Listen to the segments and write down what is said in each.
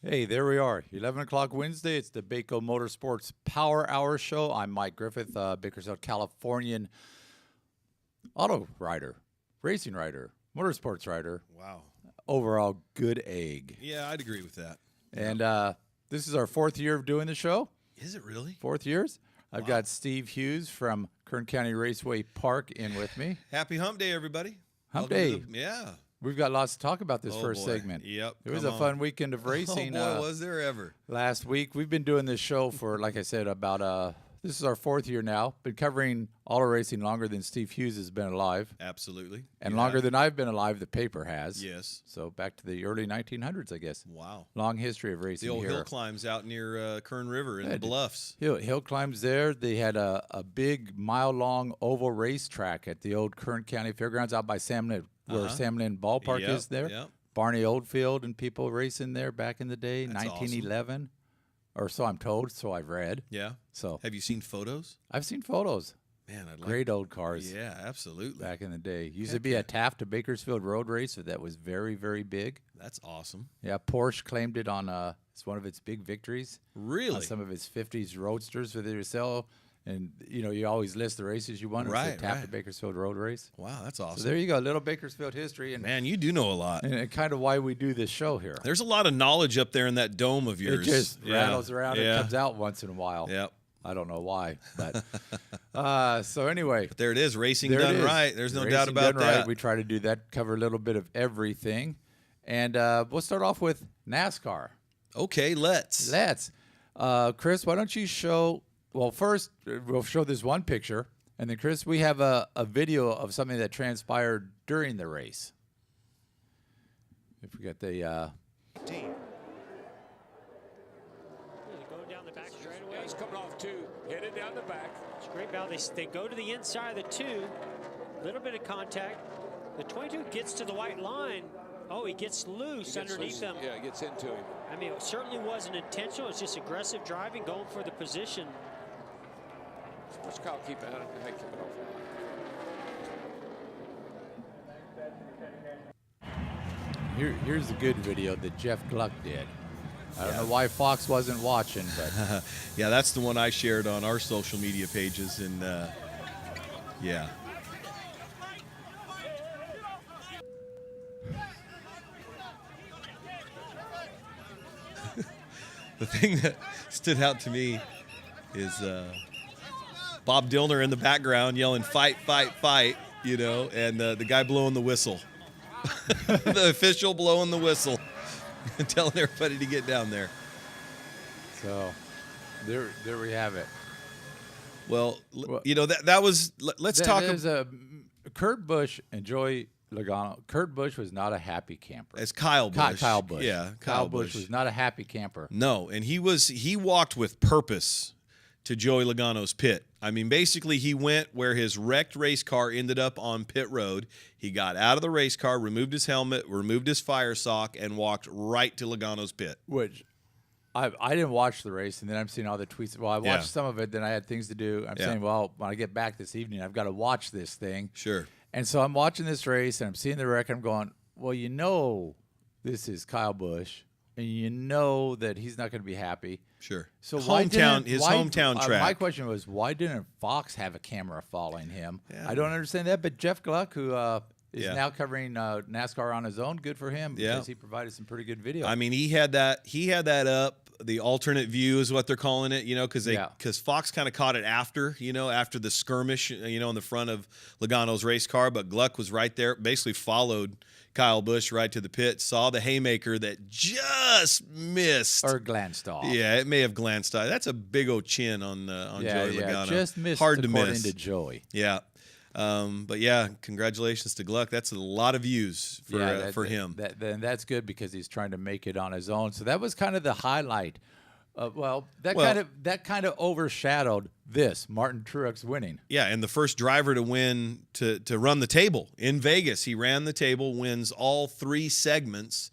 Hey, there we are. 11 o'clock Wednesday. It's the Baco Motorsports Power Hour Show. I'm Mike Griffith, Bakersfield, Californian auto rider, racing rider, motorsports rider. Wow. Overall, good egg. Yeah, I'd agree with that. And this is our fourth year of doing the show. Is it really? 4th years. I've got Steve Hughes from Kern County Raceway Park in with me. Happy Hump Day, everybody. Hump Day. Yeah. We've got lots to talk about this first boy. segment. Yep. It was a fun weekend of racing. Oh, boy, was there ever. Last week. We've been doing this show for, like I said, about this is our 4th year now. Been covering auto racing longer than Steve Hughes has been alive. Absolutely. And longer than I've been alive, the paper has. Yes. So back to the early 1900s, I guess. Wow. Long history of racing The old here. hill climbs out near Kern River in the Bluffs. Hill climbs there. They had a big mile-long oval racetrack at the old Kern County Fairgrounds out by Sam Lynn, where Sam Lynn Ballpark is there. Yep. Barney Oldfield and people racing there back in the day, That's 1911. Or so I'm told, so I've read. Yeah. So Have you seen photos? I've seen photos. Man, I'd like. Great old cars. Yeah, absolutely. Back in the day. Used to be a Taft to Bakersfield road race that was very, very big. That's awesome. Yeah, Porsche claimed it on it's one of its big victories. Really? On some of its 50s roadsters that they sell. And, you know, you always list the races you won. Right, It's a Taft to right. Bakersfield road race. Wow, that's awesome. So there you go, a little Bakersfield history. And, Man, you do know a lot. and kind of why we do this show here. There's a lot of knowledge up there in that dome of yours. It just rattles around Yeah. and comes out once in a while. Yep. I don't know why, but so anyway, But there it is, racing there it done is. right. There's no Racing doubt about done that. Right. We try to do that, cover a little bit of everything, and we'll start off with NASCAR. Okay, let's. Chris, why don't you show? Well, first we'll show this one picture, and then Chris, we have a video of something that transpired during the race. If we got the Team. Going down the back straightaway. He's coming off 2, headed down the back. It's a great battle. They go to the inside of the 2. Little bit of contact. The 22 gets to the white line. Oh, he gets loose underneath them. Yeah, he gets into him. I mean, it certainly wasn't intentional. It's just aggressive driving, going for the position. Watch Kyle keep at it. Keep it off. here's a good video that Jeff Gluck did. I don't know why Fox wasn't watching, but Yeah, that's the one I shared on our social media pages, and yeah. The thing that stood out to me is Bob Dillner in the background yelling, "Fight, fight, fight," you know, and the guy blowing the whistle. The official blowing the whistle and telling everybody to get down there. so there we have it. Well, you know, that was, let's talk There's Kurt Busch and Joey Logano. Kurt Busch was not a happy camper. as Kyle Busch. Kyle Busch. Yeah, Kyle Busch was not a happy camper. No, and he walked with purpose to Joey Logano's pit. I mean, basically he went where his wrecked race car ended up on pit road. He got out of the race car, removed his helmet, removed his fire sock, and walked right to Logano's pit. Which I didn't watch the race, and then I'm seeing all the tweets. Well, I watched some of it, then I had things to do. I'm saying, well, when I get back this evening, I've got to watch this thing. Sure. And so I'm watching this race, and I'm seeing the wreck, and I'm going, well, you know this is Kyle Busch, and you know that he's not going to be happy. Sure. So his why hometown track. My question was, why didn't Fox have a camera following him? Yeah. I don't understand that. But Jeff Gluck, who is Yeah. now covering NASCAR on his own, good for him because Yeah. he provided some pretty good video. I mean, he had that up. The alternate view is what they're calling it, you know, because Fox kind of caught it after the skirmish, you know, in the front of Logano's race car. But Gluck was right there, basically followed Kyle Busch right to the pit, saw the haymaker that just missed. Or glanced off. Yeah, it may have glanced off. That's a big old chin on Joey Logano. Just missed. Hard to according miss. to Joey. Yeah. But yeah, congratulations to Gluck. That's a lot of views for him. Then that's good because he's trying to make it on his own. So that was kind of the highlight. That kind of overshadowed this Martin Truex winning. Yeah, and the first driver to win to run the table in Vegas. He ran the table, wins all 3 segments,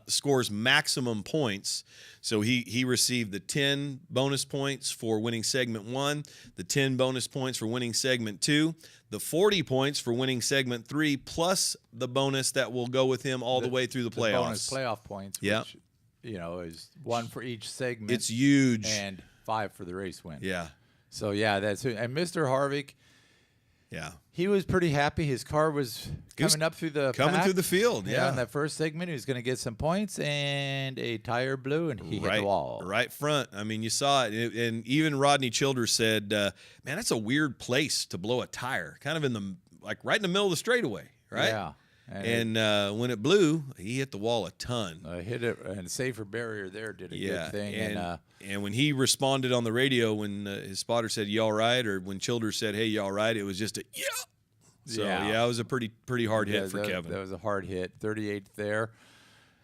scores maximum points. So he received the 10 bonus points for winning segment 1, the 10 bonus points for winning segment 2, the 40 points for winning segment 3, plus the bonus that will go with him all the way through the playoffs. Bonus playoff points. Yeah. Which you know, is 1 for each segment. It's huge. And 5 for the race win. Yeah. So yeah, that's it. And Mr. Harvick, Yeah. he was pretty happy. His car was coming up through the pack. through the field. Yeah. In that first segment, he was going to get some points, and a tire blew, and he hit the wall. Right front. I mean, you saw it. And even Rodney Childers said, man, that's a weird place to blow a tire, kind of in the, like right in the middle of the straightaway, right? Yeah. And when it blew, he hit the wall a ton. Hit it, and Safer Barrier there did a good thing. And when he responded on the radio, when his spotter said, "You all right?" or when Childers said, "Hey, you all right?" it was just a yeah. So it was a pretty hard hit for Kevin. That was a hard hit. 38th there.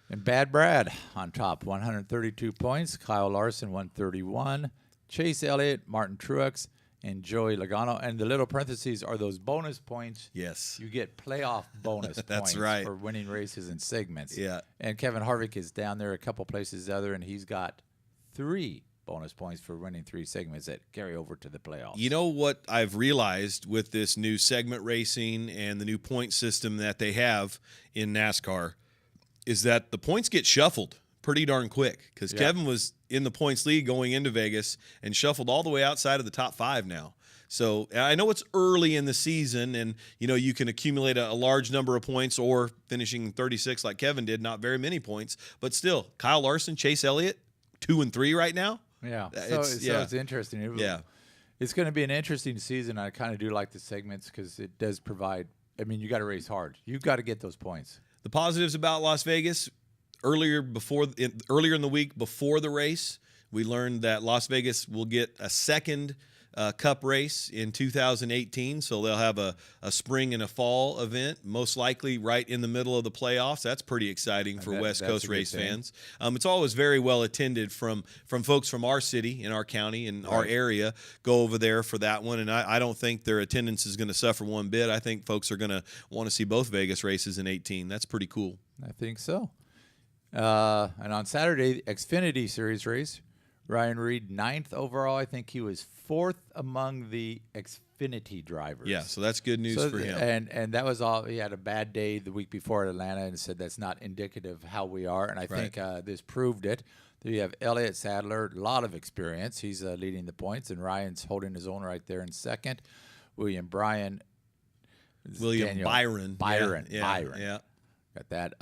And Bad Brad on top, 132 points. Kyle Larson, 131. Chase Elliott, Martin Truex, and Joey Logano. And the little parentheses are those bonus points. Yes. You get playoff bonus That's points right. for winning races and segments. Yeah. And Kevin Harvick is down there a couple places other, and he's got 3 bonus points for winning 3 segments that carry over to the playoffs. You know what I've realized with this new segment racing and the new point system that they have in NASCAR is that the points get shuffled pretty darn quick because Kevin was in the points lead going into Vegas and shuffled all the way outside of the top 5 now. So I know it's early in the season, and you can accumulate a large number of points or finishing 36 like Kevin did, not very many points, but still, Kyle Larson, Chase Elliott, 2 and 3 right now. Yeah, it's interesting. It's going to be an interesting season. I kind of do like the segments because it does provide. I mean, you got to race hard. You got to get those points. The positives about Las Vegas. Earlier in the week before the race, we learned that Las Vegas will get a second Cup race in 2018. So they'll have a spring and a fall event, most likely right in the middle of the playoffs. That's pretty exciting for West Coast race fans. It's always very well attended from folks from our city, in our county, in our area, go over there for that one. And I don't think their attendance is going to suffer one bit. I think folks are going to want to see both Vegas races in 18. That's pretty cool. I think so. And on Saturday, Xfinity Series race, Ryan Reed 9th overall. I think he was 4th among the Xfinity drivers. Yeah, so that's good news for him. And that was all. He had a bad day the week before at Atlanta and said that's not indicative of how we are. And I think this proved it. Then you have Elliott Sadler, a lot of experience. He's leading the points, and Ryan's holding his own right there in second. Byron. Byron. Yeah. Got that.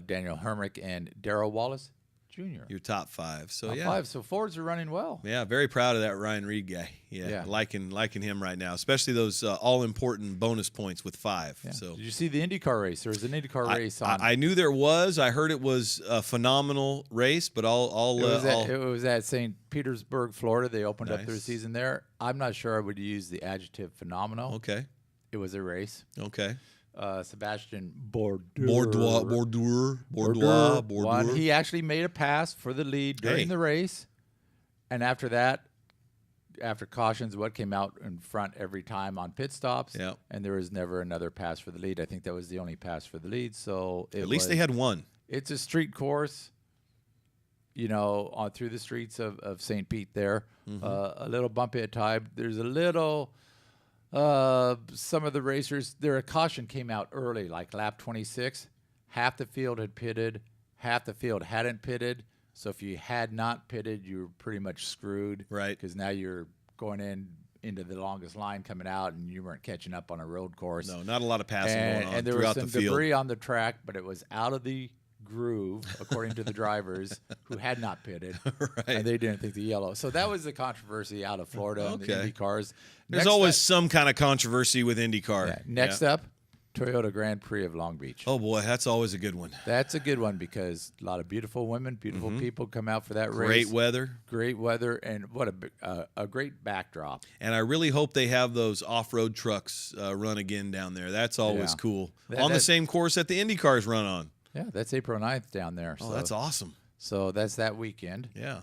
Daniel Hermick and Darrell Wallace Jr. Your top 5. So top 5. So Fords are running well. Yeah, very proud of that Ryan Reed guy. Yeah. Liking him right now, especially those all-important bonus points with 5. Yeah. So did you see the IndyCar race? There was an IndyCar race on. I knew there was. I heard it was a phenomenal race, but it was at St. Petersburg, Florida. They opened up their season there. I'm not sure I would use the adjective phenomenal. Okay. It was a race. Okay. Sebastian Bourdais won. He actually made a pass for the lead during the race, and after that, after cautions, what came out in front every time on pit stops, and there was never another pass for the lead. I think that was the only pass for the lead. So at least they had one. It's a street course, on through the streets of St. Pete there. A little bumpy at times. There's a little. Some of the racers, their caution came out early, like lap 26. Half the field had pitted, half the field hadn't pitted. So if you had not pitted, you were pretty much screwed. Right. Because now you're going into the longest line coming out, and you weren't catching up on a road course. No, not a lot of passing going on and there throughout was the some field. debris on the track, but it was out of the groove, according to the drivers who had not pitted, and they didn't think the yellow. So that was the controversy out of Florida and the Indy cars. There's always some kind of controversy with IndyCar. Yeah. Next up, Toyota Grand Prix of Long Beach. Oh boy, that's always a good one. That's a good one because a lot of beautiful women, beautiful people come out for that race. Great weather, and what a great backdrop. And I really hope they have those off-road trucks run again down there. That's always cool. On the same course that the IndyCars run on. Yeah, that's April 9th down there. Oh, that's awesome. So that's that weekend. Yeah.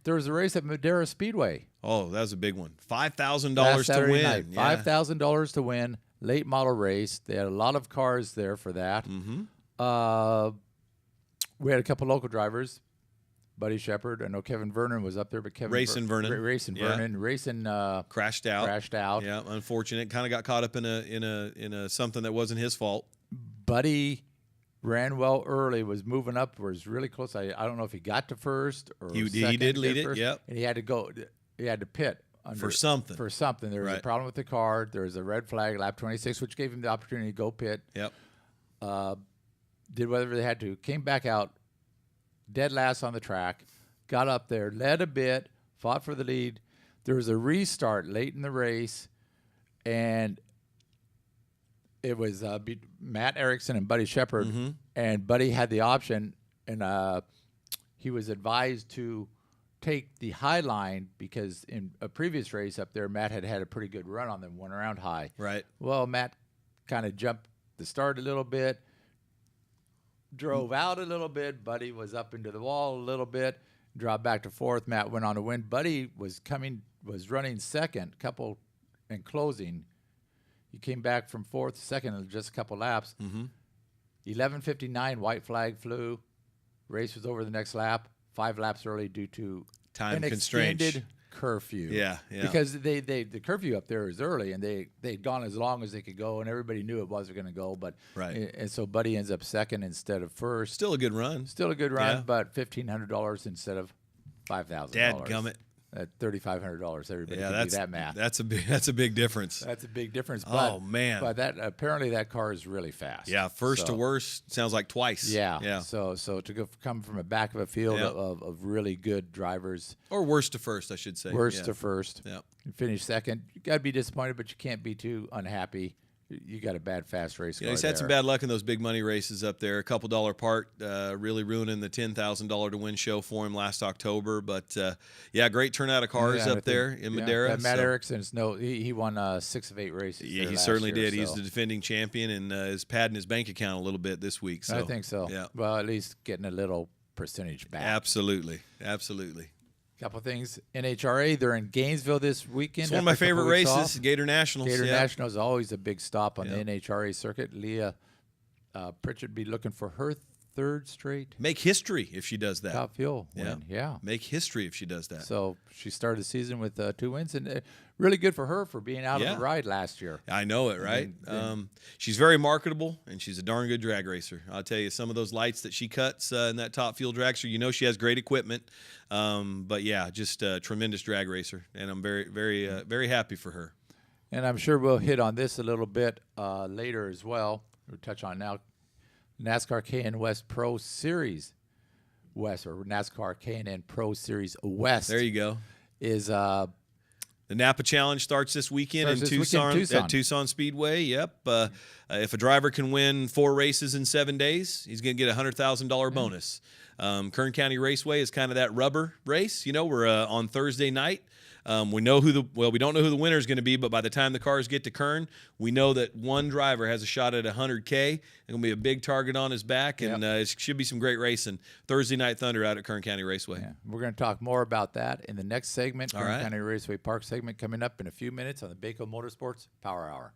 There was a race at Madera Speedway. Oh, that was a big one. $5,000 to win. Night. $5,000 to win. Late model race. They had a lot of cars there for that. We had a couple local drivers. Buddy Shepard. I know Kevin Vernon was up there, but Racing Vernon crashed out. Yeah, unfortunate. Kind of got caught up in a something that wasn't his fault. Buddy ran well early, was moving up, was really close. I don't know if he got to first or He second, did lead it, first, yep. And he had to go. He had to pit For something. For something. There was a Right. problem with the car. There was a red flag, lap 26, which gave him the opportunity to go pit. Yep. Did whatever they had to. Came back out, dead last on the track. Got up there, led a bit, fought for the lead. There was a restart late in the race, and it was Matt Erickson and Buddy Shepard, and Buddy had the option, and he was advised to take the high line because in a previous race up there, Matt had a pretty good run on them, went around high. Right. Well, Matt kind of jumped the start a little bit, drove out a little bit. Buddy was up into the wall a little bit, dropped back to fourth. Matt went on to win. Buddy was running second, couple in closing. He came back from fourth, second in just a couple laps. 11:59, white flag flew. Race was over the next lap. 5 laps early due to Time an constraints. extended curfew. Yeah. Because the curfew up there is early, and they'd gone as long as they could go, and everybody knew it wasn't going to go. But Right. and so Buddy ends up second instead of first. Still a good run. Still a good run, Yeah. but $1,500 instead of $5,000. Dadgummit. At $3,500, everybody Yeah, can that's do that math. That's a big difference. That's a big difference. Oh, man. But that apparently that car is really fast. Yeah, first to So, worst sounds like twice. Yeah. Yeah. So to come from a back of a field Yeah. of really good drivers, Or worst to first, I should say. worst Yeah. to first, Yeah. and finish second, you got to be disappointed, but you can't be too unhappy. You got a bad fast race car. Yeah, he's had some there. bad luck in those big money races up there. A couple dollar part, really ruining the $10,000 to win show for him last October. But yeah, great turnout of cars Yeah, I up think- there in yeah, Madera. that Matt so- Erickson's he won 6 of 8 races. Yeah, there he last certainly year, did. He's so the defending champion and is padding his bank account a little bit this week. So I think so. Yeah, Well, at least getting a little percentage back. absolutely, absolutely. Couple things. NHRA, they're in Gainesville this weekend. It's one of my after a couple favorite weeks races, off. Gator Nationals. Gator yeah. National is always a big stop on Yeah. the NHRA circuit. Leah Pritchard be looking for her 3rd straight Make history if she does that. top fuel Yeah. win. Yeah. Make history if she does that. So she started the season with 2 wins, and really good for her for being out Yeah. of the ride last year. I know it, right? then- She's very marketable, and she's a darn good drag racer. I'll tell you, some of those lights that she cuts in that top fuel dragster, you know she has great equipment. But yeah, just a tremendous drag racer, and I'm very, very, very happy for her. And I'm sure we'll hit on this a little bit later as well. We'll touch on now NASCAR K&N West Pro Series West, or NASCAR K&N Pro Series West. There you go. Is The Napa Challenge starts this weekend Starts in this weekend in Tucson, Tucson. at Tucson Speedway. Yep. If a driver can win 4 races in 7 days, he's going to get a $100,000 bonus. Kern County Raceway is kind of that rubber race. You know, we're on Thursday night. We know we don't know who the winner is going to be, but by the time the cars get to Kern, we know that one driver has a shot at $100K. It's going to be a big target on his back, and it should be some great racing. Thursday Night Thunder out at Kern County Raceway. Yeah, we're going to talk more about that in the next segment, All Kern right. County Raceway Park segment, coming up in a few minutes on the Baco Motorsports Power Hour.